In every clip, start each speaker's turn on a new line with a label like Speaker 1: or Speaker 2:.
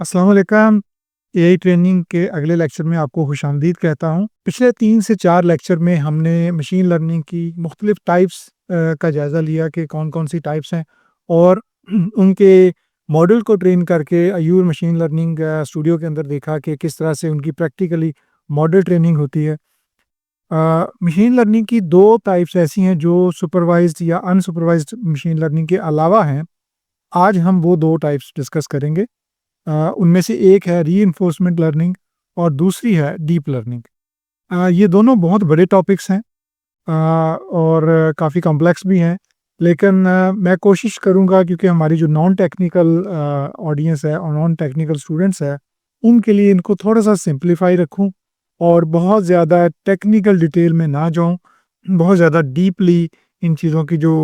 Speaker 1: अस्सलाम वालेकुम। AI training के अगले लेक्चर में आपको खुशामदीद कहता हूँ। पिछले 3 से 4 लेक्चर में हमने मशीन लर्निंग की मुख्तलिफ टाइप्स का जायज़ा लिया कि कौन-कौन सी टाइप्स हैं और उनके मॉडल को ट्रेन करके अयूर मशीन लर्निंग स्टूडियो के अंदर देखा कि किस तरह से उनकी प्रैक्टिकली मॉडल ट्रेनिंग होती है। मशीन लर्निंग की 2 टाइप्स ऐसी हैं जो सुपरवाइज़्ड या अनसुपरवाइज़्ड मशीन लर्निंग के अलावा हैं। आज हम वो 2 टाइप्स डिस्कस करेंगे। उनमें से एक है रीइंफोर्समेंट लर्निंग और दूसरी है डीप लर्निंग। ये दोनों बहुत बड़े टॉपिक्स हैं और काफ़ी कॉम्प्लेक्स भी हैं, लेकिन मैं कोशिश करूँगा क्योंकि हमारी जो नॉन टेक्निकल ऑडियंस है और नॉन टेक्निकल स्टूडेंट्स हैं, उनके लिए इनको थोड़ा-सा सिंप्लीफाई रखूँ और बहुत ज़्यादा टेक्निकल डिटेल में ना जाऊँ, बहुत ज़्यादा डीपली इन चीज़ों की जो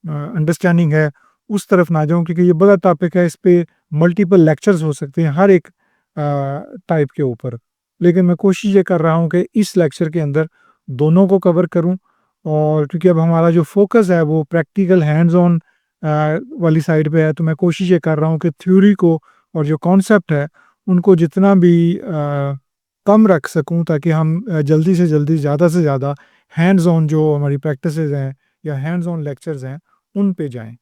Speaker 1: अंडरस्टैंडिंग है, उस तरफ ना जाऊँ क्योंकि ये बड़ा टॉपिक है, इस पे मल्टीपल लेक्चर्स हो सकते हैं हर एक टाइप के ऊपर। लेकिन मैं कोशिश ये कर रहा हूँ कि इस लेक्चर के अंदर दोनों को कवर करूँ और क्योंकि अब हमारा जो फ़ोकस है वो प्रैक्टिकल हैंड्स ऑन वाली साइड पे है, तो मैं कोशिश ये कर रहा हूँ कि थ्योरी को और जो कॉन्सेप्ट है उनको जितना भी कम रख सकूँ ताकि हम जल्दी से जल्दी ज़्यादा से ज़्यादा हैंड्स ऑन जो हमारी प्रैक्टिसेज़ हैं या हैंड्स ऑन लेक्चर्स हैं, उन पे जाएँ।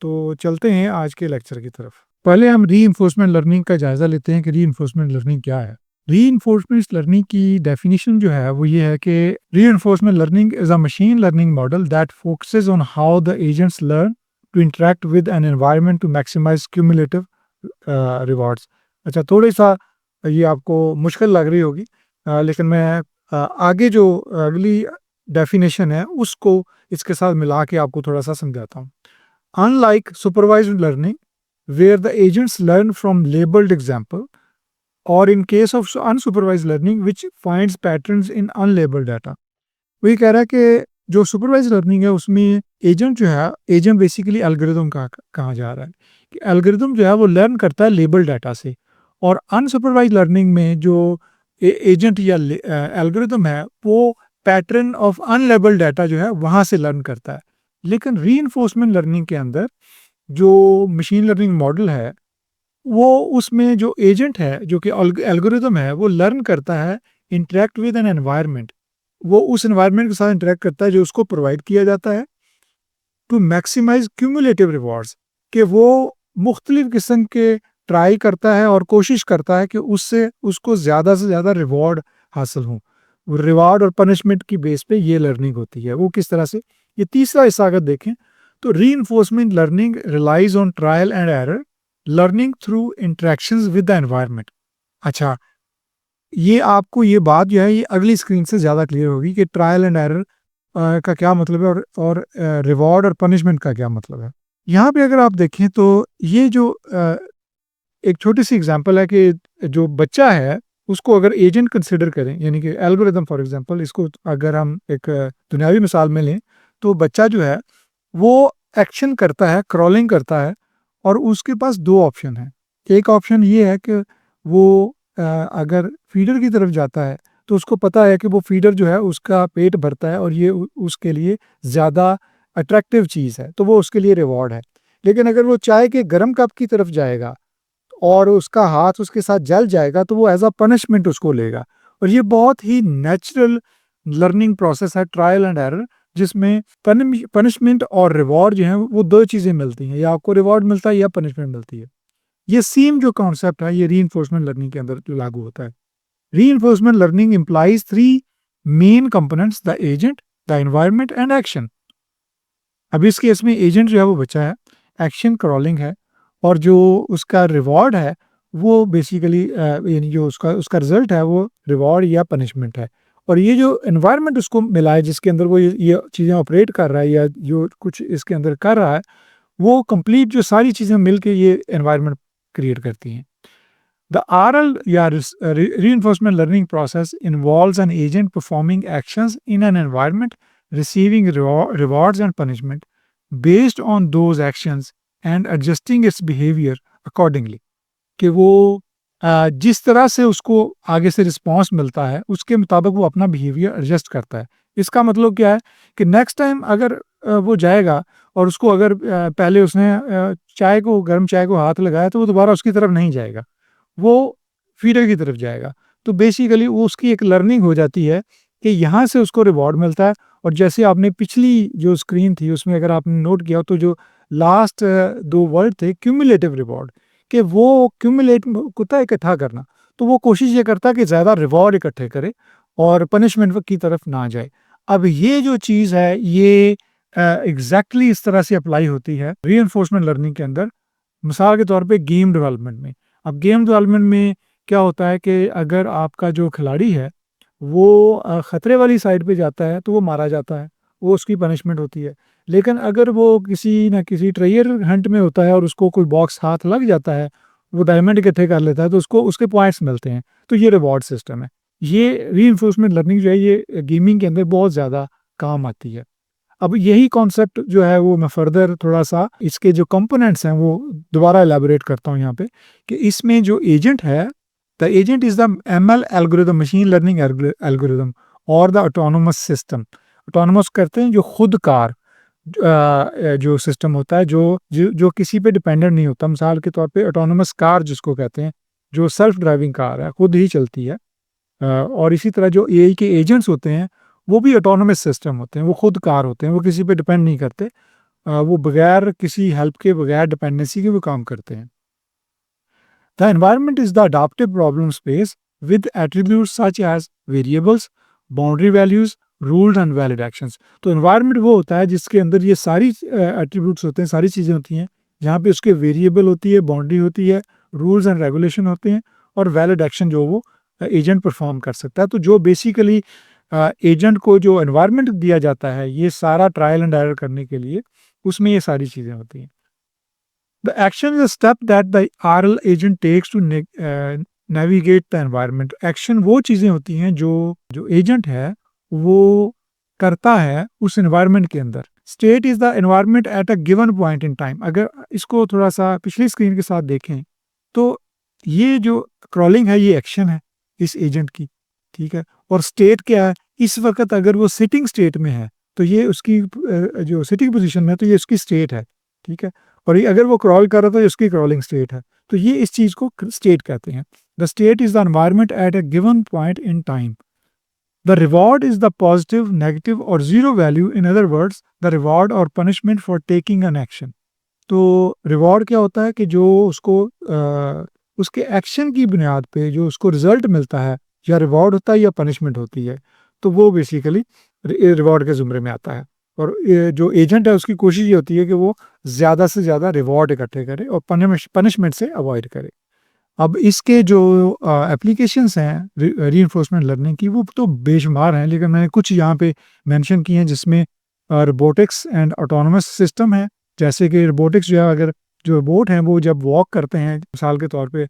Speaker 1: तो चलते हैं आज के लेक्चर की तरफ। पहले हम रीइंफोर्समेंट लर्निंग का जायज़ा लेते हैं कि रीइंफोर्समेंट लर्निंग क्या है। रीइंफोर्समेंट लर्निंग की डेफिनिशन जो है वो ये है कि reinforcement learning is a machine learning model that focuses on how the agents learn to interact with an environment to maximise cumulative rewards. अच्छा, थोड़ी-सा ये आपको मुश्किल लग रही होगी, लेकिन मैं आगे जो अगली डेफिनिशन है उसको इसके साथ मिला के आपको थोड़ा-सा समझाता हूँ। Unlike supervised learning, where the agents learn from labeled example, or in case of unsupervised learning, which finds patterns in unlabeled data. वो ये कह रहा है कि जो सुपरवाइज लर्निंग है उसमें एजेंट जो है, एजेंट बेसिकली एल्गोरिदम कहा जा रहा है कि एल्गोरिदम जो है वो लर्न करता है लेबल डाटा से, और अनसुपरवाइज लर्निंग में जो एजेंट या एल्गोरिदम है वो पैटर्न ऑफ अनलेबल्ड डाटा जो है वहाँ से लर्न करता है। लेकिन रीइंफोर्समेंट लर्निंग के अंदर जो मशीन लर्निंग मॉडल है, वो उसमें जो एजेंट है, जो कि एल्गोरिदम है, वो लर्न करता है इंटरैक्ट विद एन एनवायरनमेंट। वो उस एनवायरनमेंट के साथ इंटरैक्ट करता है जो उसको प्रोवाइड किया जाता है टू मैक्सिमाइज़ क्यूमुलेटिव रिवॉर्ड्स, कि वो मुख्तलिफ किस्म के ट्राई करता है और कोशिश करता है कि उससे उसको ज़्यादा से ज़्यादा रिवॉर्ड हासिल हों। रिवॉर्ड और पनिशमेंट की बेस पे ये लर्निंग होती है। वो किस तरह से? ये तीसरा हिस्सा अगर देखें तो reinforcement learning realise on trial and error, learning through interactions with the environment. अच्छा, ये आपको ये बात जो है ये अगली स्क्रीन से ज़्यादा क्लियर होगी कि ट्रायल एंड एरर का क्या मतलब है और रिवॉर्ड और पनिशमेंट का क्या मतलब है। यहाँ पे अगर आप देखें तो ये जो एक छोटी-सी एग्ज़ाम्पल है कि जो बच्चा है, उसको अगर एजेंट कंसिडर करें, यानी कि एल्गोरिदम फॉर एग्ज़ाम्पल, इसको अगर हम एक दुनियावी मिसाल में लें, तो बच्चा जो है, वो एक्शन करता है, क्रॉलिंग करता है और उसके पास 2 ऑप्शन हैं। एक ऑप्शन ये है कि वो अगर फीडर की तरफ जाता है, तो उसको पता है कि वो फीडर जो है, उसका पेट भरता है और ये उसके लिए ज़्यादा अट्रैक्टिव चीज़ है, तो वो उसके लिए रिवॉर्ड है। लेकिन अगर वो चाय के गरम कप की तरफ जाएगा और उसका हाथ उसके साथ जल जाएगा, तो वो एज़ अ पनिशमेंट उसको लेगा। और ये बहुत ही नेचुरल लर्निंग प्रोसेस है, ट्रायल एंड एरर, जिसमें पनिशमेंट और रिवॉर्ड जो है वो 2 चीज़ें मिलती हैं, या आपको रिवॉर्ड मिलता है या पनिशमेंट मिलती है। ये सेम जो कॉन्सेप्ट है ये रीइंफोर्समेंट लर्निंग के अंदर लागू होता है। Reinforcement learning implies 3 main components: the agent, the environment and action. अब इस केस में एजेंट जो है वो बचा है, एक्शन क्रॉलिंग है, और जो उसका रिवॉर्ड है वो बेसिकली यानी जो उसका उसका रिजल्ट है वो रिवॉर्ड या पनिशमेंट है। और ये जो एनवायरनमेंट उसको मिला है जिसके अंदर वो ये चीज़ें ऑपरेट कर रहा है या जो कुछ इसके अंदर कर रहा है, वो कंप्लीट जो सारी चीज़ें मिलके ये एनवायरनमेंट क्रिएट करती हैं। The RL या reinforcement learning process involves an agent performing actions in an environment, receiving rewards and punishment based on those actions and adjusting its behavior accordingly. कि वो जिस तरह से उसको आगे से रिस्पॉन्स मिलता है उसके मुताबिक वो अपना बिहेवियर एडजस्ट करता है। इसका मतलब क्या है कि नेक्स्ट टाइम अगर वो जाएगा और उसको अगर पहले उसने चाय को गर्म चाय को हाथ लगाया तो वो दोबारा उसकी तरफ नहीं जाएगा। वो फीडर की तरफ जाएगा। तो बेसिकली वो उसकी एक लर्निंग हो जाती है कि यहाँ से उसको रिवॉर्ड मिलता है। और जैसे आपने पिछली जो स्क्रीन थी उसमें अगर आपने नोट किया हो तो जो लास्ट 2 वर्ड थे क्यूमुलेटिव रिवॉर्ड, कि वो क्यूमुलेट होता है इकट्ठा करना। तो वो कोशिश ये करता है कि ज़्यादा रिवॉर्ड इकट्ठे करे और पनिशमेंट की तरफ ना जाए। अब ये जो चीज़ है ये एग्ज़ैक्टली इस तरह से अप्लाई होती है रीइंफोर्समेंट लर्निंग के अंदर। मिसाल के तौर पे गेम डेवलपमेंट में। अब गेम डेवलपमेंट में क्या होता है कि अगर आपका जो खिलाड़ी है वो खतरे वाली साइड पे जाता है तो वो मारा जाता है, वो उसकी पनिशमेंट होती है। लेकिन अगर वो किसी न किसी ट्रेजर हंट में होता है और उसको कोई बॉक्स हाथ लग जाता है, वो डायमंड इकट्ठे कर लेता है तो उसको उसके पॉइंट्स मिलते हैं। तो ये रिवॉर्ड सिस्टम है। ये रीइंफोर्समेंट लर्निंग जो है ये गेमिंग के अंदर बहुत ज़्यादा काम आती है। अब यही कॉन्सेप्ट जो है वो मैं फर्दर थोड़ा-सा इसके जो कंपोनेंट्स हैं वो दोबारा इलैबोरेट करता हूँ यहाँ पे, कि इसमें जो एजेंट है, the agent is the ML algorithm, machine learning algorithm और द ऑटोनोमस सिस्टम। ऑटोनोमस करते हैं जो खुदकार जो सिस्टम होता है जो किसी पे डिपेंडेंट नहीं होता। मिसाल के तौर पे ऑटोनोमस कार जिसको कहते हैं, जो सेल्फ ड्राइविंग कार है, खुद ही चलती है। और इसी तरह जो एआई के एजेंट्स होते हैं, वो भी ऑटोनोमस सिस्टम होते हैं, वो खुद कार होते हैं, वो किसी पे डिपेंड नहीं करते। वो बगैर किसी हेल्प के, बगैर डिपेंडेंसी के वो काम करते हैं। The environment is the adaptive problem space with attributes such as variables, boundary values, rules and valid actions. तो एनवायरनमेंट वो होता है जिसके अंदर ये सारी एट्रीब्यूट्स होते हैं, सारी चीज़ें होती हैं, जहाँ पे उसके वेरिएबल होती है, बाउंड्री होती है, रूल्स एंड रेगुलेशन होते हैं और वैलिड एक्शन जो वो एजेंट परफॉर्म कर सकता है। तो जो बेसिकली एजेंट को जो एनवायरनमेंट दिया जाता है ये सारा ट्रायल एंड एरर करने के लिए, उसमें ये सारी चीज़ें होती हैं। The action is a step that the RL agent takes to navigate the environment. Action वो चीज़ें होती हैं जो जो एजेंट है वो करता है उस एनवायरनमेंट के अंदर। State is the environment at a given point in time. अगर इसको थोड़ा सा पिछली स्क्रीन के साथ देखें तो ये जो क्रॉलिंग है ये एक्शन है इस एजेंट की, ठीक है। और स्टेट क्या है, इस वक्त अगर वो सिटिंग स्टेट में है तो ये उसकी जो सिटिंग पोजीशन में है तो ये उसकी स्टेट है, ठीक है। और ये अगर वो क्रॉल कर रहा है तो ये उसकी क्रॉलिंग स्टेट है। तो ये इस चीज़ को स्टेट कहते हैं। The state is the environment at a given point in time. The reward is the positive, negative और zero value, in other words the reward और punishment for taking an action. तो रिवॉर्ड क्या होता है कि जो उसको उसके एक्शन की बुनियाद पे जो उसको रिजल्ट मिलता है, या रिवॉर्ड होता है या पनिशमेंट होती है, तो वो बेसिकली रिवॉर्ड के ज़ुमरे में आता है। और ये जो एजेंट है उसकी कोशिश ये होती है कि वो ज़्यादा से ज़्यादा रिवॉर्ड इकट्ठे करे और पनिशमेंट से अवॉइड करे। अब इसके जो एप्लीकेशंस हैं रीइंफोर्समेंट लर्निंग की वो तो बेशुमार हैं, लेकिन मैंने कुछ यहाँ पे मेंशन किए हैं जिसमें रोबोटिक्स एंड ऑटोनोमस सिस्टम है। जैसे कि रोबोटिक्स जो है, अगर जो रोबोट हैं वो जब वॉक करते हैं मिसाल के तौर पे,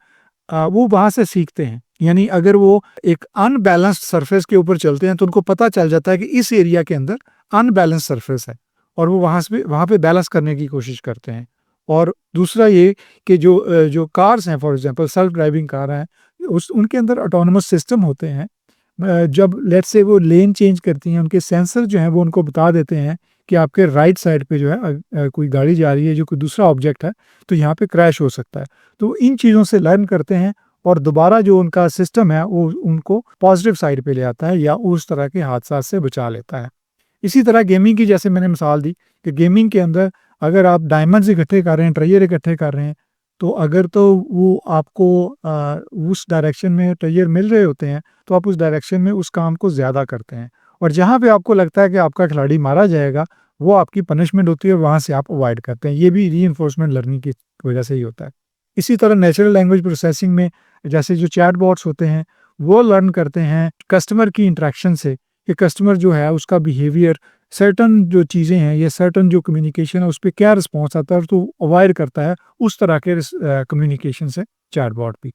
Speaker 1: वो वहाँ से सीखते हैं। यानी अगर वो एक अनबैलेंस्ड सरफेस के ऊपर चलते हैं तो उनको पता चल जाता है कि इस एरिया के अंदर अनबैलेंस्ड सरफेस है और वो वहाँ पे बैलेंस करने की कोशिश करते हैं। और दूसरा ये कि जो कार्स हैं, for example self driving car हैं, उस उनके अंदर ऑटोनोमस सिस्टम होते हैं। जब लेट्स से वो लेन चेंज करती हैं, उनके सेंसर जो हैं वो उनको बता देते हैं कि आपके राइट साइड पे जो है कोई गाड़ी जा रही है, जो कोई दूसरा ऑब्जेक्ट है, तो यहाँ पे क्रैश हो सकता है। तो इन चीज़ों से लर्न करते हैं और दोबारा जो उनका सिस्टम है वो उनको पॉजिटिव साइड पे ले आता है या उस तरह के हादसा से बचा लेता है। इसी तरह गेमिंग की जैसे मैंने मिसाल दी कि गेमिंग के अंदर अगर आप डायमंड्स इकट्ठे कर रहे हैं, ट्रेजर इकट्ठे कर रहे हैं, तो अगर तो वो आपको उस डायरेक्शन में ट्रेजर मिल रहे होते हैं, तो आप उस डायरेक्शन में उस काम को ज़्यादा करते हैं। और जहाँ पे आपको लगता है कि आपका खिलाड़ी मारा जाएगा, वो आपकी पनिशमेंट होती है और वहाँ से आप अवॉइड करते हैं। ये भी रीइंफोर्समेंट लर्निंग की वजह से ही होता है। इसी तरह नेचुरल लैंग्वेज प्रोसेसिंग में जैसे जो चैटबॉट्स होते हैं, वो लर्न करते हैं कस्टमर की इंटरेक्शन से कि कस्टमर जो है उसका बिहेवियर, सर्टन जो चीज़ें हैं, ये सर्टन जो कम्युनिकेशन है उस पे क्या रिस्पॉन्स आता है तो अवॉइड करता है उस तरह के कम्युनिकेशन से चैटबॉट भी।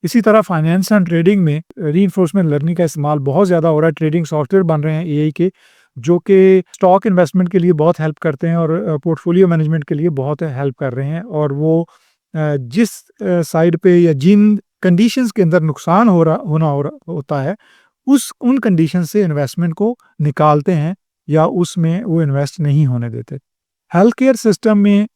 Speaker 1: इसी तरह फाइनेंस एंड ट्रेडिंग में रीइंफोर्समेंट लर्निंग का इस्तेमाल बहुत ज़्यादा हो रहा है। ट्रेडिंग सॉफ्टवेयर बन रहे हैं एआई के, जो कि स्टॉक इन्वेस्टमेंट के लिए बहुत हेल्प करते हैं और पोर्टफोलियो मैनेजमेंट के लिए बहुत हेल्प कर रहे हैं। और वो जिस साइड पे या जिन कंडीशंस के अंदर नुकसान होता है, उस उन कंडीशन से इन्वेस्टमेंट को निकालते हैं या उसमें वो इन्वेस्ट नहीं होने देते। हेल्थ केयर सिस्टम में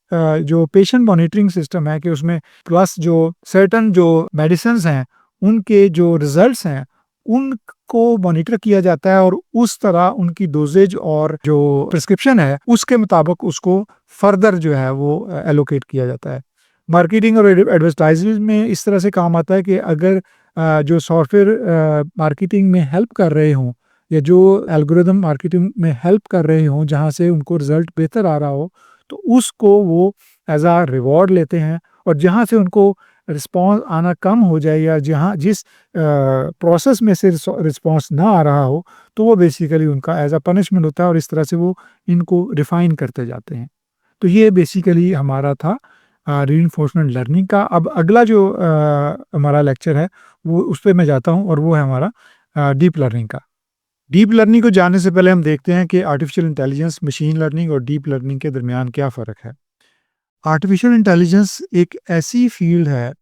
Speaker 1: जो पेशेंट मॉनिटरिंग सिस्टम है कि उसमें प्लस जो सर्टेन जो मेडिसिन्स हैं, उनके जो रिज़ल्ट्स हैं, उनको मॉनिटर किया जाता है और उस तरह उनकी डोज़ेज और जो प्रिस्क्रिप्शन है, उसके मुताबिक उसको फर्दर जो है वो एलोकेट किया जाता है। मार्केटिंग और एडवर्टाइज़िंग में इस तरह से काम आता है कि अगर जो सॉफ्टवेयर मार्केटिंग में हेल्प कर रहे हों या जो एल्गोरिदम मार्केटिंग में हेल्प कर रहे हों, जहाँ से उनको रिज़ल्ट बेहतर आ रहा हो, तो उसको वो एज़ अ रिवॉर्ड लेते हैं और जहाँ से उनको रिस्पॉन्स आना कम हो जाए या जहाँ जिस प्रोसेस में से रिस्पॉन्स ना आ रहा हो, तो वो बेसिकली उनका एज़ अ पनिशमेंट होता है और इस तरह से वो इनको रिफ़ाइन करते जाते हैं। तो ये बेसिकली हमारा था रीइंफोर्समेंट लर्निंग का। अब अगला जो हमारा लेक्चर है, वो उस पे मैं जाता हूँ और वो है हमारा डीप लर्निंग का। डीप लर्निंग को जानने से पहले हम देखते हैं कि आर्टिफिशियल इंटेलिजेंस, मशीन लर्निंग और डीप लर्निंग के दरमियान क्या फ़र्क है। आर्टिफिशियल इंटेलिजेंस एक ऐसी फील्ड है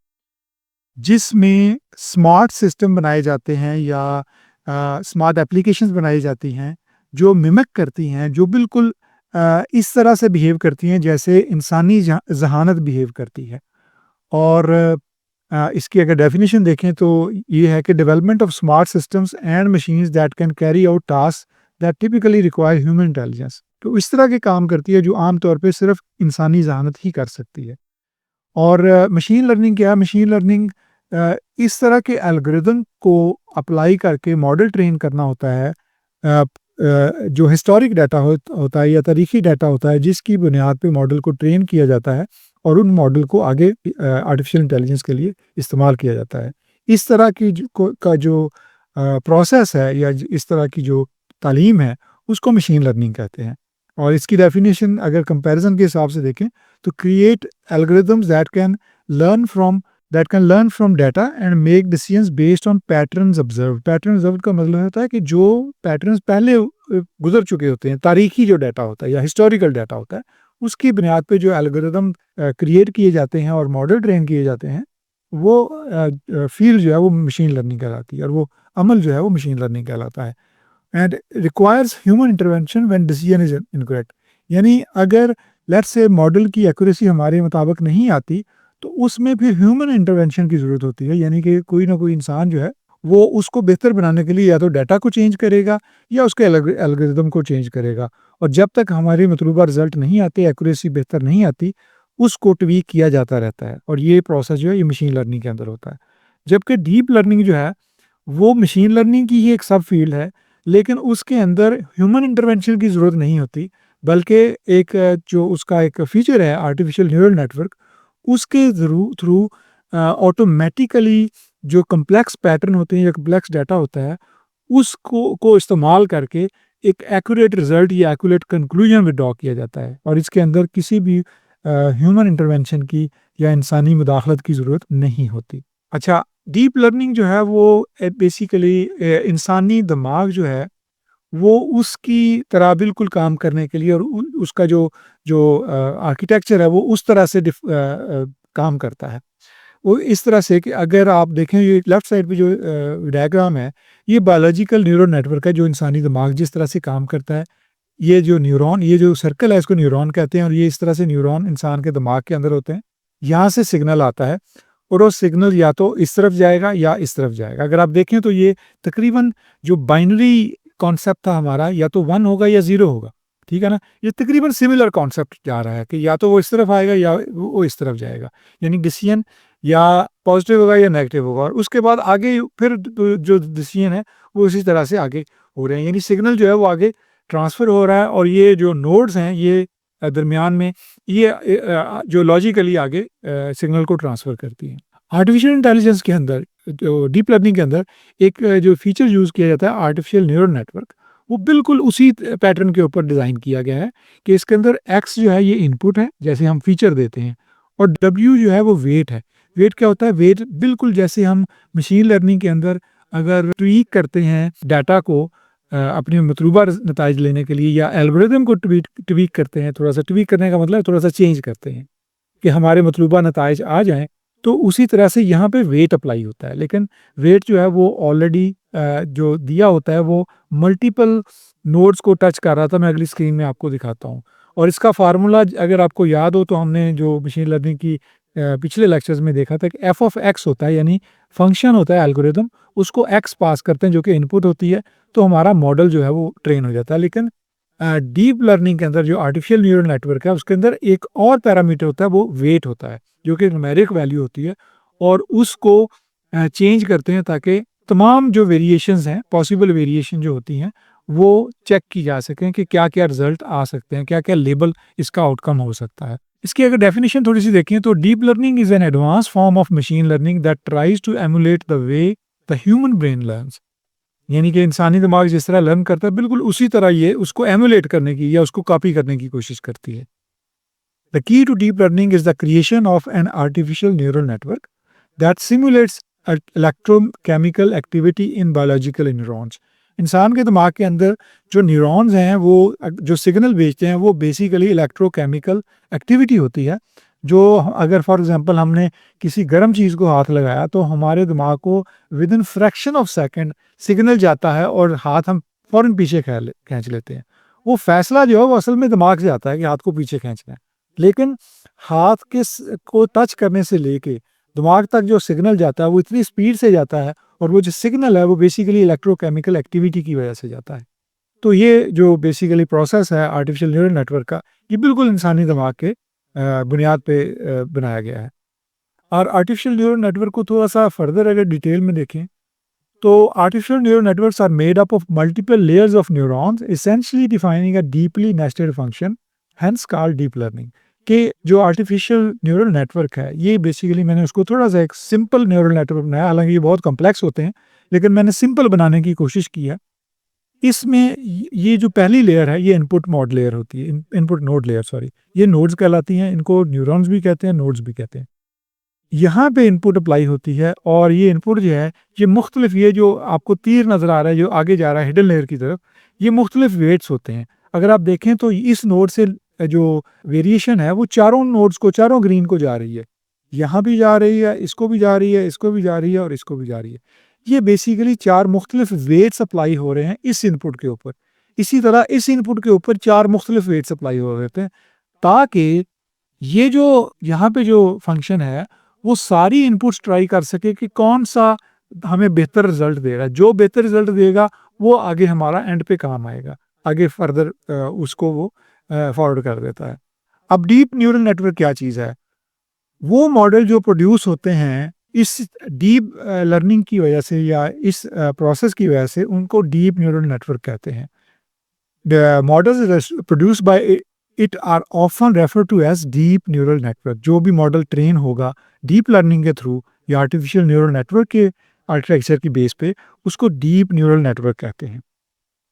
Speaker 1: जिसमें स्मार्ट सिस्टम बनाए जाते हैं या स्मार्ट एप्लीकेशंस बनाई जाती हैं, जो मिमिक करती हैं, जो बिल्कुल इस तरह से बिहेव करती हैं जैसे इंसानी ज़हानत बिहेव करती है। और इसकी अगर डेफिनेशन देखें तो ये है कि development of smart systems and machines that can carry out task that typically require human intelligence. तो इस तरह के काम करती है जो आम तौर पे सिर्फ इंसानी ज़हानत ही कर सकती है। और मशीन लर्निंग क्या है? मशीन लर्निंग इस तरह के एल्गोरिदम को अप्लाई करके मॉडल ट्रेन करना होता है, जो हिस्टोरिक डाटा होता है या तारीखी डाटा होता है, जिसकी बुनियाद पे मॉडल को ट्रेन किया जाता है और उन मॉडल को आगे आर्टिफिशियल इंटेलिजेंस के लिए इस्तेमाल किया जाता है। इस तरह की का जो प्रोसेस है या इस तरह की जो तालीम है, उसको मशीन लर्निंग कहते हैं। और इसकी डेफिनेशन अगर कंपैरिजन के हिसाब से देखें तो create algorithms that can learn from data and make decisions based on patterns observe. Pattern observe का मतलब होता है कि जो पैटर्न्स पहले गुजर चुके होते हैं, तारीखी जो डाटा होता है या हिस्टोरिकल डाटा होता है, उसकी बुनियाद पे जो एल्गोरिदम क्रिएट किए जाते हैं और मॉडल ट्रेन किए जाते हैं, वो फील्ड जो है वो मशीन लर्निंग कहलाती है और वो अमल जो है वो मशीन लर्निंग कहलाता है। And requires human intervention when decision is incorrect. यानी अगर लेट्स से मॉडल की एक्यूरेसी हमारे मुताबिक नहीं आती, तो उसमें फिर ह्यूमन इंटरवेंशन की ज़रूरत होती है, यानी कि कोई ना कोई इंसान जो है वो उसको बेहतर बनाने के लिए या तो डाटा को चेंज करेगा या उसके एल्गोरिदम को चेंज करेगा। और जब तक हमारी मतलूबा रिजल्ट नहीं आते, एक्यूरेसी बेहतर नहीं आती, उसको ट्वीक किया जाता रहता है और ये प्रोसेस जो है ये मशीन लर्निंग के अंदर होता है। जबकि डीप लर्निंग जो है वो मशीन लर्निंग की ही एक सब फील्ड है, लेकिन उसके अंदर ह्यूमन इंटरवेंशन की ज़रूरत नहीं होती, बल्कि एक जो उसका एक फ़ीचर है आर्टिफिशियल न्यूरल नेटवर्क, उसके थ्रू ऑटोमेटिकली जो कम्प्लेक्स पैटर्न होते हैं या कम्प्लेक्स डाटा होता है, उसको इस्तेमाल करके एक एक्यूरेट रिज़ल्ट या एक्यूरेट कंक्लूजन विथड्रॉ किया जाता है और इसके अंदर किसी भी ह्यूमन इंटरवेंशन की या इंसानी मुदाखलत की ज़रूरत नहीं होती। अच्छा, डीप लर्निंग जो है वो बेसिकली इंसानी दिमाग जो है वो उसकी तरह बिल्कुल काम करने के लिए और उसका जो जो आर्किटेक्चर है वो उस तरह से काम करता है। वो इस तरह से कि अगर आप देखें ये लेफ्ट साइड पे जो डायग्राम है, ये बायोलॉजिकल न्यूरल नेटवर्क है जो इंसानी दिमाग जिस तरह से काम करता है। ये जो न्यूरॉन, ये जो सर्कल है इसको न्यूरॉन कहते हैं और ये इस तरह से न्यूरॉन इंसान के दिमाग के अंदर होते हैं। यहाँ से सिग्नल आता है और वो सिग्नल या तो इस तरफ जाएगा या इस तरफ जाएगा। अगर आप देखें तो ये तकरीबन जो बाइनरी कॉन्सेप्ट था हमारा, या तो 1 होगा या 0 होगा, ठीक है ना? ये तकरीबन सिमिलर कॉन्सेप्ट जा रहा है कि या तो वो इस तरफ आएगा या वो इस तरफ जाएगा। यानी डिसीजन या पॉजिटिव होगा या नेगेटिव होगा और उसके बाद आगे फिर जो डिसीजन है वो इसी तरह से आगे हो रहे हैं। यानी सिग्नल जो है वो आगे ट्रांसफ़र हो रहा है और ये जो नोड्स हैं ये दरमियान में ये जो लॉजिकली आगे सिग्नल को ट्रांसफ़र करती हैं। आर्टिफिशियल इंटेलिजेंस के अंदर, जो डीप लर्निंग के अंदर एक जो फीचर यूज़ किया जाता है आर्टिफिशियल न्यूरल नेटवर्क, वो बिल्कुल उसी पैटर्न के ऊपर डिज़ाइन किया गया है कि इसके अंदर एक्स जो है ये इनपुट है, जैसे हम फीचर देते हैं, और डब्ल्यू जो है वो वेट है। वेट क्या होता है? वेट बिल्कुल जैसे हम मशीन लर्निंग के अंदर अगर ट्वीक करते हैं डाटा को अपनी मतलूबा नताइज लेने के लिए या एल्गोरिदम को ट्वीक करते हैं, थोड़ा सा ट्वीक करने का मतलब थोड़ा सा चेंज करते हैं कि हमारे मतलूबा नताइज आ जाएँ, तो उसी तरह से यहाँ पे वेट अप्लाई होता है। लेकिन वेट जो है वो ऑलरेडी जो दिया होता है वो मल्टीपल नोड्स को टच कर रहा था। मैं अगली स्क्रीन में आपको दिखाता हूँ। और इसका फार्मूला अगर आपको याद हो तो हमने जो मशीन लर्निंग की पिछले लेक्चर्स में देखा था कि एफ ऑफ एक्स होता है, यानी फंक्शन होता है एल्गोरिदम, उसको एक्स पास करते हैं जो कि इनपुट होती है, तो हमारा मॉडल जो है वो ट्रेन हो जाता है। लेकिन डीप लर्निंग के अंदर जो आर्टिफिशियल न्यूरल नेटवर्क है उसके अंदर एक और पैरामीटर होता है, वो वेट होता है, जो कि न्यूमेरिक वैल्यू होती है, और उसको चेंज करते हैं ताकि तमाम जो वेरिएशंस हैं, पॉसिबल वेरिएशन जो होती हैं, वो चेक की जा सकें कि क्या-क्या रिजल्ट आ सकते हैं, क्या-क्या लेबल इसका आउटकम हो सकता है। इसकी अगर डेफिनेशन थोड़ी-सी देखें तो deep learning is an advanced form of machine learning that tries to emulate the way the human brain learns. यानी कि इंसानी दिमाग जिस तरह लर्न करता है, बिल्कुल उसी तरह ये उसको एमुलेट करने की या उसको कॉपी करने की कोशिश करती है। The key to deep learning is the creation of an artificial neural network that simulates electrochemical activity in biological neurons. इंसान के दिमाग के अंदर जो न्यूरॉन्स हैं वो जो सिग्नल भेजते हैं वो बेसिकली इलेक्ट्रोकेमिकल एक्टिविटी होती है। जो अगर फॉर एग्जांपल हमने किसी गर्म चीज़ को हाथ लगाया तो हमारे दिमाग को with in fraction of second signal जाता है और हाथ हम फ़ौरन पीछे खींच लेते हैं। वो फैसला जो है वो असल में दिमाग से आता है कि हाथ को पीछे खींचना है। लेकिन हाथ को टच करने से लेके दिमाग तक जो सिग्नल जाता है वो इतनी स्पीड से जाता है, और वो जो सिग्नल है वो बेसिकली इलेक्ट्रोकेमिकल एक्टिविटी की वजह से जाता है। तो ये जो बेसिकली प्रोसेस है आर्टिफिशियल न्यूरल नेटवर्क का, ये बिल्कुल इंसानी दिमाग के बुनियाद पे बनाया गया है। और आर्टिफिशियल न्यूरल नेटवर्क को थोड़ा-सा फर्दर अगर डिटेल में देखें, तो artificial neural networks are made up of multiple layers of neurons essentially defining a deeply nested function, hence called deep learning. कि जो आर्टिफिशियल न्यूरल नेटवर्क है, ये बेसिकली मैंने उसको थोड़ा-सा एक सिंपल न्यूरल नेटवर्क बनाया, हालाँकि ये बहुत कॉम्प्लेक्स होते हैं, लेकिन मैंने सिंपल बनाने की कोशिश की है। इसमें ये जो पहली लेयर है, ये इनपुट मोड लेयर होती है, इनपुट नोड लेयर सॉरी, ये नोड्स कहलाती हैं, इनको न्यूरॉन्स भी कहते हैं, नोड्स भी कहते हैं। यहाँ पे इनपुट अप्लाई होती है, और ये इनपुट जो है, ये मुख्तलिफ, ये जो आपको तीर नज़र आ रहा है, जो आगे जा रहा है हिडन लेयर की तरफ, ये मुख्तलिफ वेट्स होते हैं। अगर आप देखें तो इस नोड से जो वेरिएशन है, वो चारों नोड्स को, चारों ग्रीन को जा रही है। यहाँ भी जा रही है, इसको भी जा रही है, इसको भी जा रही है और इसको भी जा रही है। ये बेसिकली 4 मुख्तलिफ वेट्स अप्लाई हो रहे हैं इस इनपुट के ऊपर। इसी तरह इस इनपुट के ऊपर 4 मुख्तलिफ वेट्स अप्लाई हो रहे थे, ताकि ये जो यहाँ पे जो फंक्शन है, वो सारी इनपुट्स ट्राई कर सके कि कौन-सा हमें बेहतर रिज़ल्ट दे रहा है। जो बेहतर रिज़ल्ट देगा, वो आगे हमारा एंड पे काम आएगा। आगे फर्दर उसको वो फॉरवर्ड कर देता है। अब डीप न्यूरल नेटवर्क क्या चीज़ है? वो मॉडल जो प्रोड्यूस होते हैं, इस डीप लर्निंग की वजह से या इस प्रोसेस की वजह से, उनको डीप न्यूरल नेटवर्क कहते हैं। The models produced by it are often referred to as deep neural network। जो भी मॉडल ट्रेन होगा डीप लर्निंग के थ्रू या आर्टिफिशियल न्यूरल नेटवर्क के आर्किटेक्चर की बेस पे, उसको डीप न्यूरल नेटवर्क कहते हैं।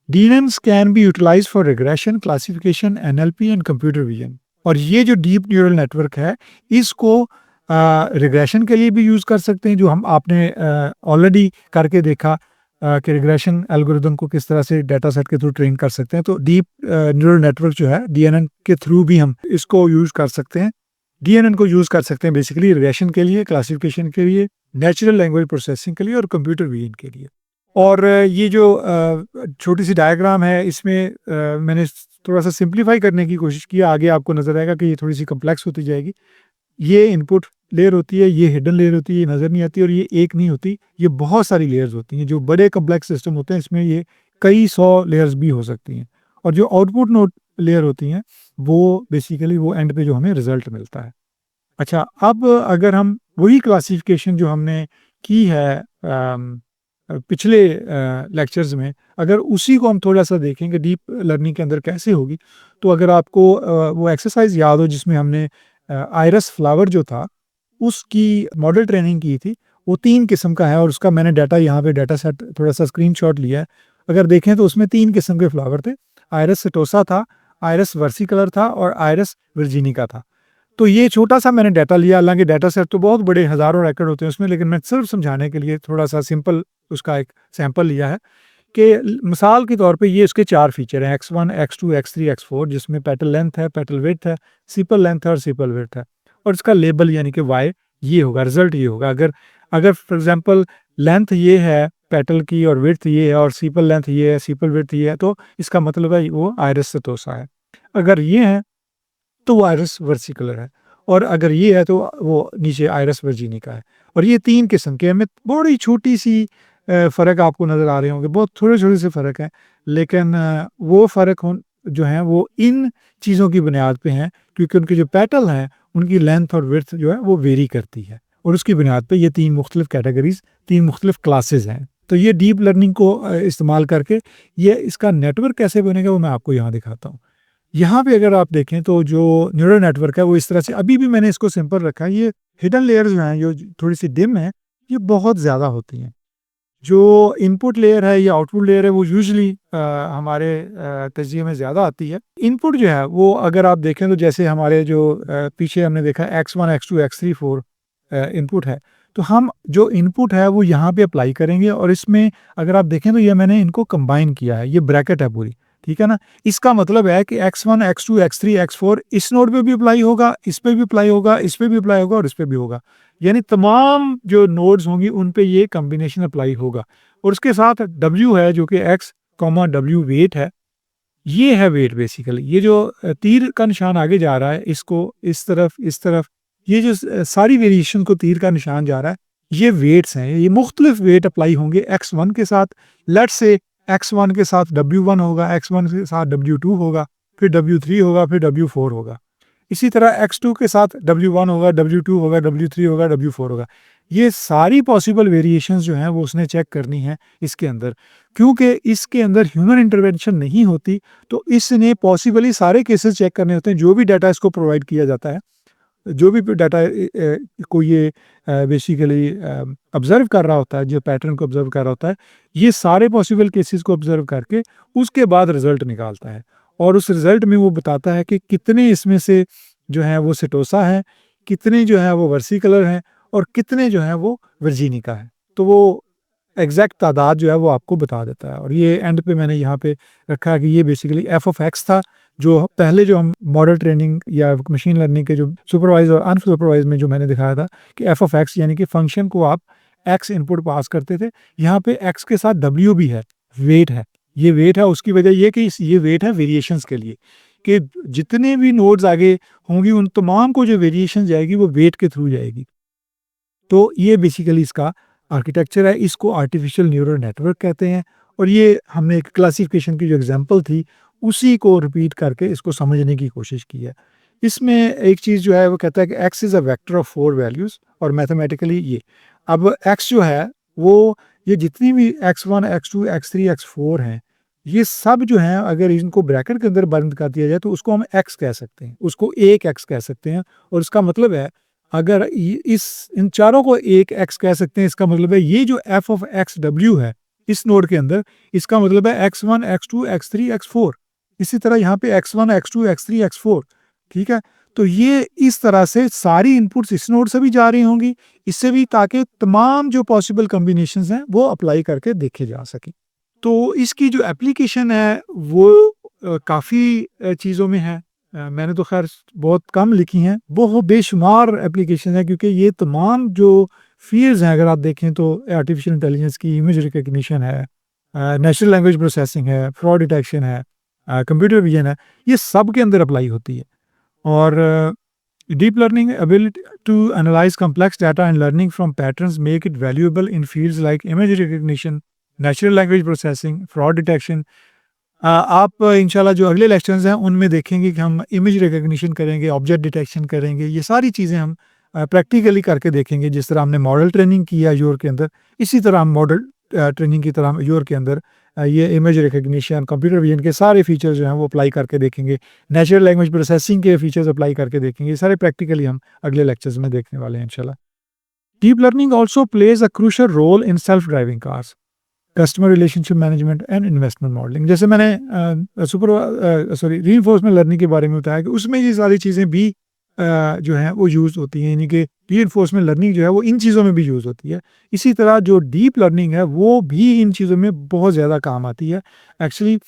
Speaker 1: DNNs can be utilised for regression, classification, NLP and computer vision. और ये जो डीप न्यूरल नेटवर्क है, इसको रिग्रेशन के लिए भी यूज़ कर सकते हैं, जो हम आपने ऑलरेडी करके देखा कि रिग्रेशन एल्गोरिदम को किस तरह से डेटा सेट के थ्रू ट्रेन कर सकते हैं। तो डीप न्यूरल नेटवर्क जो है, डीएनएन के थ्रू भी हम इसको यूज़ कर सकते हैं। डीएनएन को यूज़ कर सकते हैं बेसिकली रिग्रेशन के लिए, क्लासिफिकेशन के लिए, नेचुरल लैंग्वेज प्रोसेसिंग के लिए और कंप्यूटर विजन के लिए। और ये जो छोटी सी डायग्राम है, इसमें मैंने थोड़ा-सा सिंप्लीफाई करने की कोशिश की है। आगे आपको नज़र आएगा कि ये थोड़ी-सी कॉम्प्लेक्स होती जाएगी। ये इनपुट लेयर होती है, ये हिडन लेयर होती है, ये नज़र नहीं आती, और ये एक नहीं होती, ये बहुत सारी लेयर्स होती हैं। जो बड़े कॉम्प्लेक्स सिस्टम होते हैं, इसमें ये कई 100 लेयर्स भी हो सकती हैं। और जो आउटपुट नोड लेयर होती हैं, वो बेसिकली वो एंड पे जो हमें रिज़ल्ट मिलता है। अच्छा, अब अगर हम वही क्लासिफिकेशन जो हमने की है पिछले लेक्चर्स में, अगर उसी को हम थोड़ा-सा देखें कि डीप लर्निंग के अंदर कैसे होगी, तो अगर आपको वो एक्सरसाइज़ याद हो जिसमें हमने आइरस फ्लावर जो था, उसकी मॉडल ट्रेनिंग की थी, वो 3 किस्म का है, और उसका मैंने डाटा यहाँ पे डाटा सेट थोड़ा-सा स्क्रीनशॉट लिया है। अगर देखें तो उसमें 3 किस्म के फ्लावर थे, आइरस सेटोसा था, आइरस वर्सिकलर था और आइरस वर्जिनिका था। तो ये छोटा-सा मैंने डाटा लिया, हालाँकि डाटा सेट तो बहुत बड़े हज़ारों रिकॉर्ड होते हैं उसमें, लेकिन मैं सिर्फ समझाने के लिए थोड़ा-सा सिंपल उसका एक सैंपल लिया है कि मिसाल के तौर पे ये इसके 4 फीचर हैं, X1, X2, X3, X4, जिसमें पेटल लेंथ है, पेटल विड्थ है, सीपल लेंथ है और सीपल विड्थ है। और इसका लेबल यानी कि Y ये होगा, रिज़ल्ट ये होगा। अगर अगर फॉर एग्ज़ाम्पल लेंथ ये है पेटल की और विड्थ ये है और सीपल लेंथ ये है, सीपल विड्थ ये है, तो इसका मतलब है वो आइरिस सेटोसा है। अगर ये है तो वो आइरिस वर्सिकलर है, और अगर ये है तो वो नीचे आइरिस वर्जिनिका है। और ये 3 किस्म के हैं, में बड़ी छोटी-सी फ़र्क आपको नज़र आ रहे होंगे, बहुत थोड़े-थोड़े से फ़र्क हैं, लेकिन वो फ़र्क जो हैं वो इन चीज़ों की बुनियाद पे हैं, क्योंकि उनके जो पेटल हैं, उनकी लेंथ और विड्थ जो है वो वेरी करती है, और उसकी बुनियाद पे ये 3 मुख्तलिफ कैटेगरीज़, 3 मुख्तलिफ क्लासेस हैं। तो ये डीप लर्निंग को इस्तेमाल करके ये इसका नेटवर्क कैसे बनेगा वो मैं आपको यहाँ दिखाता हूँ। यहाँ पे अगर आप देखें तो जो न्यूरल नेटवर्क है वो इस तरह से, अभी भी मैंने इसको सिंपल रखा है, ये हिडन लेयर्स जो हैं, जो थोड़ी-सी डिम है, ये बहुत ज़्यादा होती हैं। जो इनपुट लेयर है या आउटपुट लेयर है वो यूजुअली हमारे तज्ज़िये में ज़्यादा आती है। इनपुट जो है वो अगर आप देखें तो जैसे हमारे जो पीछे हमने देखा X1, X2, X3, 4 इनपुट है। तो हम जो इनपुट है वो यहाँ पे अप्लाई करेंगे, और इसमें अगर आप देखें तो ये मैंने इनको कंबाइन किया है, ये ब्रैकेट है पूरी, ठीक है ना? इसका मतलब है कि X1, X2, X3, X4 इस नोड पे भी अप्लाई होगा, इस पे भी अप्लाई होगा, इस पे भी अप्लाई होगा और इस पे भी होगा। यानी तमाम जो नोड्स होंगी उन पे ये कॉम्बिनेशन अप्लाई होगा, और उसके साथ W है जो कि X, W वेट है। ये है वेट बेसिकली, ये जो तीर का निशान आगे जा रहा है, इसको इस तरफ, ये जो सारी वेरिएशन को तीर का निशान जा रहा है, ये वेट्स हैं। ये मुख्तलिफ वेट अप्लाई होंगे X1 के साथ। लेट्स से X1 के साथ W1 होगा, X1 के साथ W2 होगा, फिर W3 होगा, फिर W4 होगा। इसी तरह X2 के साथ W1 होगा, W2 होगा, W3 होगा, W4 होगा। ये सारी पॉसिबल वेरिएशंस जो हैं वो उसने चेक करनी है इसके अंदर। क्योंकि इसके अंदर ह्यूमन इंटरवेंशन नहीं होती, तो इसने पॉसिबली सारे केसेस चेक करने होते हैं। जो भी डाटा इसको प्रोवाइड किया जाता है, जो भी डाटा को ये बेसिकली ऑब्ज़र्व कर रहा होता है, जो पैटर्न को ऑब्ज़र्व कर रहा होता है, ये सारे पॉसिबल केसेस को ऑब्ज़र्व करके उसके बाद रिज़ल्ट निकालता है, और उस रिज़ल्ट में वो बताता है कि कितने इसमें से जो हैं वो सेटोसा हैं, कितने जो हैं वो वर्सिकलर हैं, और कितने जो हैं वो वर्जीनिका हैं। तो वो एग्ज़ैक्ट तादाद जो है वो आपको बता देता है, और ये एंड पे मैंने यहाँ पे रखा है कि ये बेसिकली एफ ऑफ एक्स था, जो पहले जो हम मॉडल ट्रेनिंग या मशीन लर्निंग के जो सुपरवाइज और अनसुपरवाइज में जो मैंने दिखाया था कि एफ ऑफ एक्स यानी कि फंक्शन को आप एक्स इनपुट पास करते थे, यहाँ पे एक्स के साथ डब्ल्यू भी है, वेट है। ये वेट है, उसकी वजह ये कि ये वेट है वेरिएशंस के लिए, कि जितने भी नोड्स आगे होंगी उन तमाम को जो वेरिएशन जाएगी वो वेट के थ्रू जाएगी। तो ये बेसिकली इसका आर्किटेक्चर है, इसको आर्टिफिशियल न्यूरल नेटवर्क कहते हैं, और ये हमने एक क्लासिफिकेशन की जो एग्जांपल थी, उसी को रिपीट करके इसको समझने की कोशिश की है। इसमें एक चीज़ जो है वो कहता है कि x is a vector of 4 values, और मैथमेटिकली ये अब एक्स जो है वो, ये जितनी भी x1, x2, x3, x4 हैं, ये सब जो हैं अगर इनको ब्रैकेट के अंदर बंद कर दिया जाए तो उसको हम एक्स कह सकते हैं, उसको एक एक्स कह सकते हैं, और इसका मतलब है अगर इन चारों को एक एक्स कह सकते हैं, इसका मतलब है ये जो एफ ऑफ एक्स डब्ल्यू है इस नोड के अंदर, इसका मतलब है x1, x2, x3, x4। इसी तरह यहाँ पे x1, x2, x3, x4, ठीक है? तो ये इस तरह से सारी इनपुट्स इस नोड से भी जा रही होंगी, इससे भी, ताकि तमाम जो पॉसिबल कॉम्बिनेशंस हैं वो अप्लाई करके देखे जा सकें। तो इसकी जो एप्लीकेशन है वो काफ़ी चीज़ों में है। मैंने तो ख़ैर बहुत कम लिखी हैं, बहुत बेशुमार एप्लीकेशन है, क्योंकि ये तमाम जो फ़ील्ड्स हैं अगर आप देखें तो आर्टिफ़िशियल इंटेलिजेंस की इमेज रिकॉग्निशन है, नेचुरल लैंग्वेज प्रोसेसिंग है, फ्रॉड डिटेक्शन है, कंप्यूटर विज़न है, ये सब के अंदर अप्लाई होती है। और deep learning ability to analyse complex data and learning from patterns make it valuable in fields like image recognition, natural language processing, fraud detection. आप इंशाल्लाह जो अगले लेक्चर्स हैं उनमें देखेंगे कि हम इमेज रिकॉग्निशन करेंगे, ऑब्जेक्ट डिटेक्शन करेंगे, ये सारी चीज़ें हम प्रैक्टिकली करके देखेंगे। जिस तरह हमने मॉडल ट्रेनिंग किया अज़ूर के अंदर, इसी तरह हम मॉडल ट्रेनिंग की तरह हम अज़ूर के अंदर ये इमेज रिकॉग्निशन, कंप्यूटर विजन के सारे फीचर्स जो हैं वो अप्लाई करके देखेंगे। नेचुरल लैंग्वेज प्रोसेसिंग के फीचर्स अप्लाई करके देखेंगे। ये सारे प्रैक्टिकली हम अगले लेक्चर्स में देखने वाले हैं इंशाल्लाह। Deep learning also plays a crucial role in self driving cars, customer relationship management and investment modelling. जैसे मैंने रीइंफोर्समेंट लर्निंग के बारे में बताया कि उसमें ये सारी चीज़ें भी जो हैं वो यूज़ होती हैं, यानी कि रीइंफोर्समेंट लर्निंग जो है वो इन चीज़ों में भी यूज़ होती है। इसी तरह जो डीप लर्निंग है वो भी इन चीज़ों में बहुत ज़्यादा काम आती है। एक्चुअली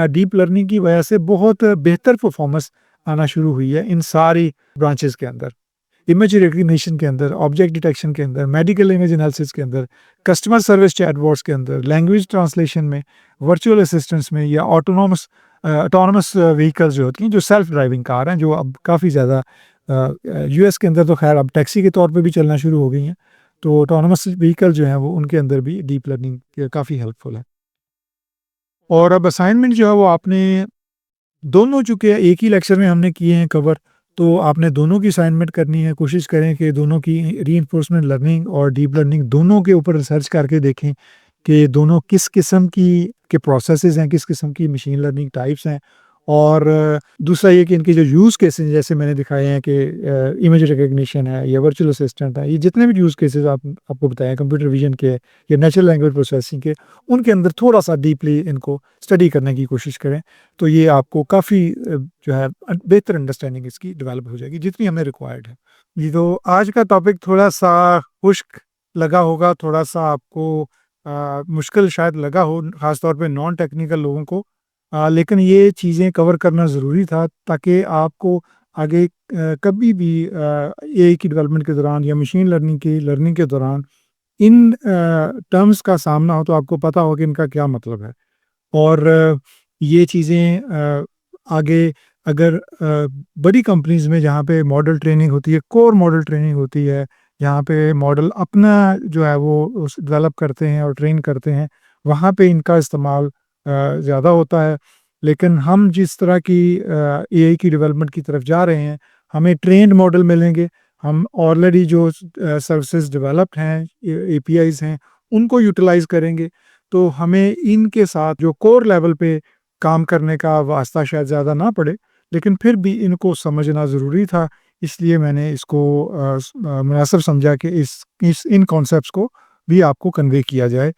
Speaker 1: डीप लर्निंग की वजह से बहुत बेहतर परफॉर्मेंस आना शुरू हुई है इन सारी ब्रांचेस के अंदर। इमेज रिकग्निशन के अंदर, ऑब्जेक्ट डिटेक्शन के अंदर, मेडिकल इमेज एनालिसिस के अंदर, कस्टमर सर्विस चैटबॉट्स के अंदर, लैंग्वेज ट्रांसलेशन में, वर्चुअल असिस्टेंट्स में या ऑटोनॉमस व्हीकल्स जो होती हैं, जो सेल्फ ड्राइविंग कार हैं, जो अब काफ़ी ज़्यादा यूएस के अंदर तो खैर अब टैक्सी के तौर पे भी चलना शुरू हो गई हैं। तो ऑटोनॉमस व्हीकल जो हैं वो उनके अंदर भी डीप लर्निंग काफ़ी हेल्पफुल है। और अब असाइनमेंट जो है वो आपने दोनों चूँकि एक ही लेक्चर में हमने किए हैं कवर, तो आपने दोनों की असाइनमेंट करनी है। कोशिश करें कि दोनों की रीइंफोर्समेंट लर्निंग और डीप लर्निंग दोनों के ऊपर रिसर्च करके देखें कि दोनों किस किस्म की के प्रोसेसेस हैं, किस किस्म की मशीन लर्निंग टाइप्स हैं। और दूसरा ये कि इनके जो यूज़ केसेस जैसे मैंने दिखाए हैं कि इमेज रिकग्निशन है या वर्चुअल असिस्टेंट है, ये जितने भी यूज़ केसेस आपको बताए हैं कंप्यूटर विज़न के या नेचुरल लैंग्वेज प्रोसेसिंग के, उनके अंदर थोड़ा-सा डीपली इनको स्टडी करने की कोशिश करें। तो ये आपको काफ़ी जो है बेहतर अंडरस्टैंडिंग इसकी डेवलप हो जाएगी, जितनी हमें रिक्वायर्ड है। जी, तो आज का टॉपिक थोड़ा-सा खुश्क लगा होगा, थोड़ा-सा आपको मुश्किल शायद लगा हो, ख़ास तौर पे नॉन टेक्निकल लोगों को। लेकिन ये चीज़ें कवर करना ज़रूरी था ताकि आपको आगे कभी भी एआई की डेवलपमेंट के दौरान या मशीन लर्निंग की लर्निंग के दौरान इन टर्म्स का सामना हो, तो आपको पता हो कि इनका क्या मतलब है। और ये चीज़ें आगे अगर बड़ी कंपनीज़ में जहाँ पे मॉडल ट्रेनिंग होती है, कोर मॉडल ट्रेनिंग होती है, जहाँ पे मॉडल अपना जो है वो उस डेवलप करते हैं और ट्रेन करते हैं, वहाँ पे इनका इस्तेमाल ज़्यादा होता है। लेकिन हम जिस तरह की एआई की डेवलपमेंट की तरफ जा रहे हैं, हमें ट्रेन्ड मॉडल मिलेंगे, हम ऑलरेडी जो सर्विसेज़ डेवलप्ड हैं, एपीआईज़ हैं, उनको यूटिलाइज़ करेंगे। तो हमें इनके साथ जो कोर लेवल पे काम करने का वास्ता शायद ज़्यादा ना पड़े, लेकिन फिर भी इनको समझना ज़रूरी था। इसलिए मैंने इसको मुनासिब समझा कि इस इन कॉन्सेप्ट्स को भी आपको कन्वे किया जाए।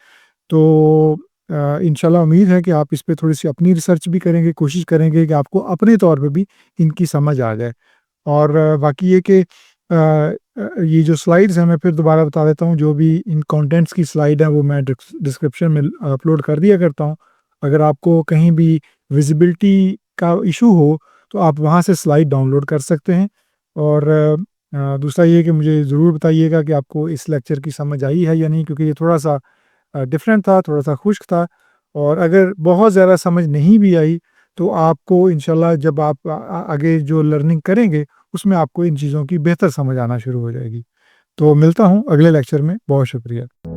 Speaker 1: तो इंशाल्लाह उम्मीद है कि आप इस पे थोड़ी-सी अपनी रिसर्च भी करेंगे, कोशिश करेंगे कि आपको अपने तौर पे भी इनकी समझ आ जाए। और बाकी ये कि ये जो स्लाइड्स हैं मैं फिर दोबारा बता देता हूँ, जो भी इन कंटेंट्स की स्लाइड है वो मैं डिस्क्रिप्शन में अपलोड कर दिया करता हूँ। अगर आपको कहीं भी विज़िबिलिटी का इश्यू हो, तो आप वहाँ से स्लाइड डाउनलोड कर सकते हैं। और दूसरा ये कि मुझे ज़रूर बताइएगा कि आपको इस लेक्चर की समझ आई है या नहीं, क्योंकि ये थोड़ा-सा डिफरेंट था, थोड़ा-सा खुश्क था। और अगर बहुत ज़्यादा समझ नहीं भी आई, तो आपको इंशाल्लाह जब आप आगे जो लर्निंग करेंगे, उसमें आपको इन चीज़ों की बेहतर समझ आना शुरू हो जाएगी। तो मिलता हूँ अगले लेक्चर में। बहुत शुक्रिया।